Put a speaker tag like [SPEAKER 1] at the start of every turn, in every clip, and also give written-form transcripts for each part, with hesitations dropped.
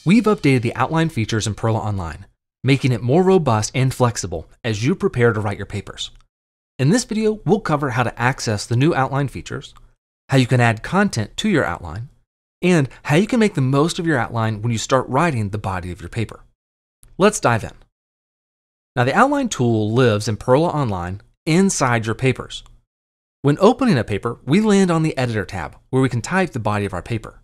[SPEAKER 1] We've updated the outline features in PERRLA Online, making it more robust and flexible as you prepare to write your papers. In this video, we'll cover how to access the new outline features, how you can add content to your outline, and how you can make the most of your outline when you start writing the body of your paper. Let's dive in. Now, the outline tool lives in PERRLA Online inside your papers. When opening a paper, we land on the Editor tab where we can type the body of our paper.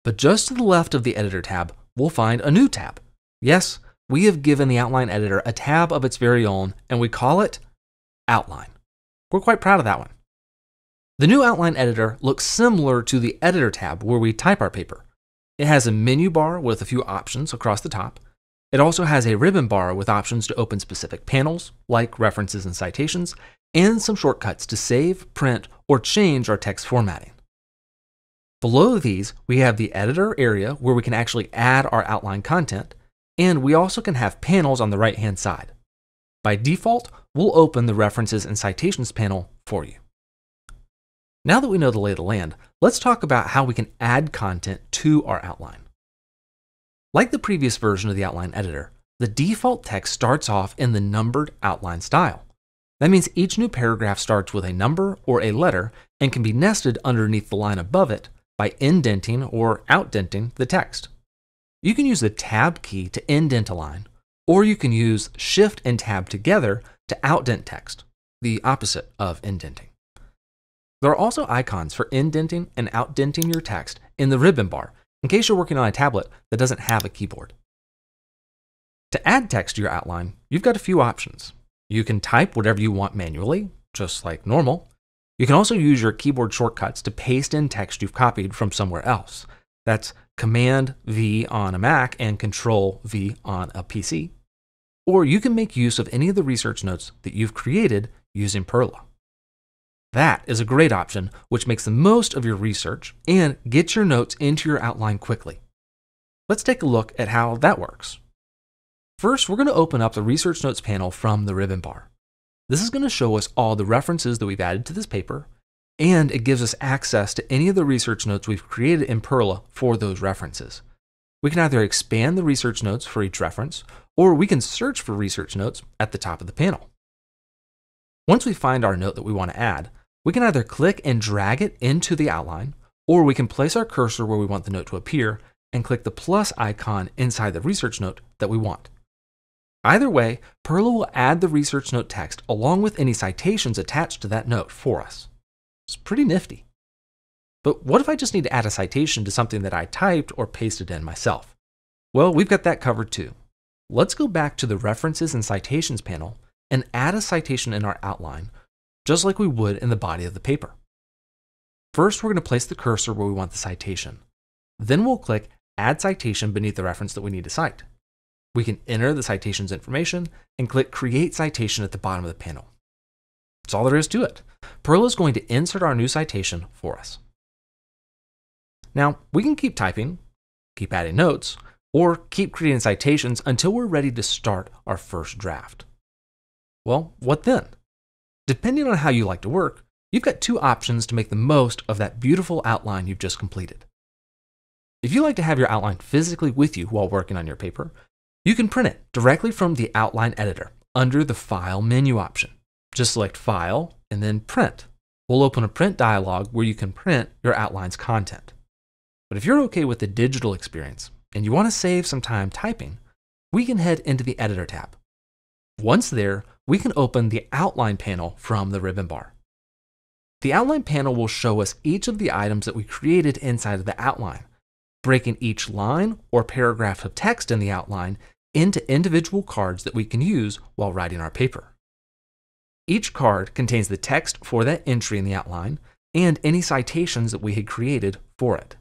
[SPEAKER 1] But just to the left of the Editor tab, we'll find a new tab. Yes, we have given the Outline Editor a tab of its very own, and we call it Outline. We're quite proud of that one. The new Outline Editor looks similar to the Editor tab where we type our paper. It has a menu bar with a few options across the top. It also has a ribbon bar with options to open specific panels, like references and citations, and some shortcuts to save, print, or change our text formatting. Below these, we have the editor area where we can actually add our outline content, and we also can have panels on the right-hand side. By default, we'll open the References and Citations panel for you. Now that we know the lay of the land, let's talk about how we can add content to our outline. Like the previous version of the Outline Editor, the default text starts off in the numbered outline style. That means each new paragraph starts with a number or a letter and can be nested underneath the line above it by indenting or outdenting the text. You can use the Tab key to indent a line, or you can use Shift and Tab together to outdent text, the opposite of indenting. There are also icons for indenting and outdenting your text in the ribbon bar, in case you're working on a tablet that doesn't have a keyboard. To add text to your outline, you've got a few options. You can type whatever you want manually, just like normal. You can also use your keyboard shortcuts to paste in text you've copied from somewhere else. That's Command-V on a Mac and Control-V on a PC. Or you can make use of any of the research notes that you've created using PERRLA. That is a great option, which makes the most of your research and gets your notes into your outline quickly. Let's take a look at how that works. First, we're going to open up the Research Notes panel from the ribbon bar. This is going to show us all the references that we've added to this paper, and it gives us access to any of the research notes we've created in PERRLA for those references. We can either expand the research notes for each reference, or we can search for research notes at the top of the panel. Once we find our note that we want to add, we can either click and drag it into the outline, or we can place our cursor where we want the note to appear and click the plus icon inside the research note that we want. Either way, PERRLA will add the research note text along with any citations attached to that note for us. It's pretty nifty. But what if I just need to add a citation to something that I typed or pasted in myself? Well, we've got that covered too. Let's go back to the References and Citations panel and add a citation in our outline, just like we would in the body of the paper. First, we're going to place the cursor where we want the citation. Then we'll click Add Citation beneath the reference that we need to cite. We can enter the citation's information and click Create Citation at the bottom of the panel. That's all there is to it. PERRLA is going to insert our new citation for us. Now, we can keep typing, keep adding notes, or keep creating citations until we're ready to start our first draft. Well, what then? Depending on how you like to work, you've got two options to make the most of that beautiful outline you've just completed. If you like to have your outline physically with you while working on your paper, you can print it directly from the Outline Editor under the File menu option. Just select File and then Print. We'll open a print dialog where you can print your outline's content. But if you're okay with the digital experience and you want to save some time typing, we can head into the Editor tab. Once there, we can open the Outline panel from the ribbon bar. The Outline panel will show us each of the items that we created inside of the outline, breaking each line or paragraph of text in the outline into individual cards that we can use while writing our paper. Each card contains the text for that entry in the outline and any citations that we had created for it.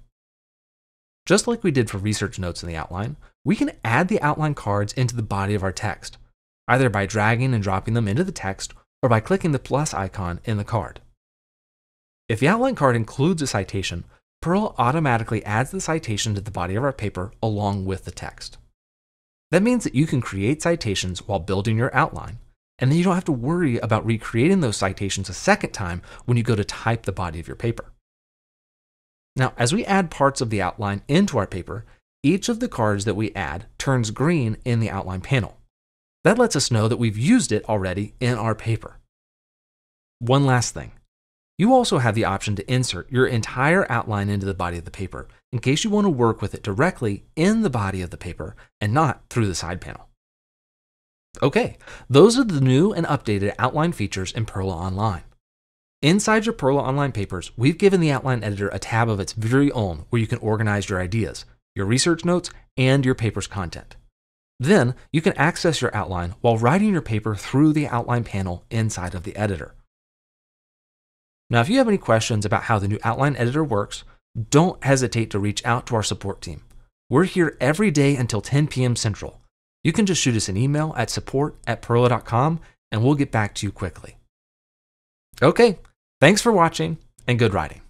[SPEAKER 1] Just like we did for research notes in the outline, we can add the outline cards into the body of our text, either by dragging and dropping them into the text or by clicking the plus icon in the card. If the outline card includes a citation, PERRLA automatically adds the citation to the body of our paper along with the text. That means that you can create citations while building your outline, and then you don't have to worry about recreating those citations a second time when you go to type the body of your paper. Now, as we add parts of the outline into our paper, each of the cards that we add turns green in the outline panel. That lets us know that we've used it already in our paper. One last thing. You also have the option to insert your entire outline into the body of the paper in case you want to work with it directly in the body of the paper and not through the side panel. Okay, those are the new and updated outline features in PERRLA Online. Inside your PERRLA Online papers, we've given the outline editor a tab of its very own where you can organize your ideas, your research notes, and your paper's content. Then you can access your outline while writing your paper through the outline panel inside of the editor. Now, if you have any questions about how the new outline editor works, don't hesitate to reach out to our support team. We're here every day until 10 p.m. Central. You can just shoot us an email at support@perrla.com and we'll get back to you quickly. Okay, thanks for watching and good writing.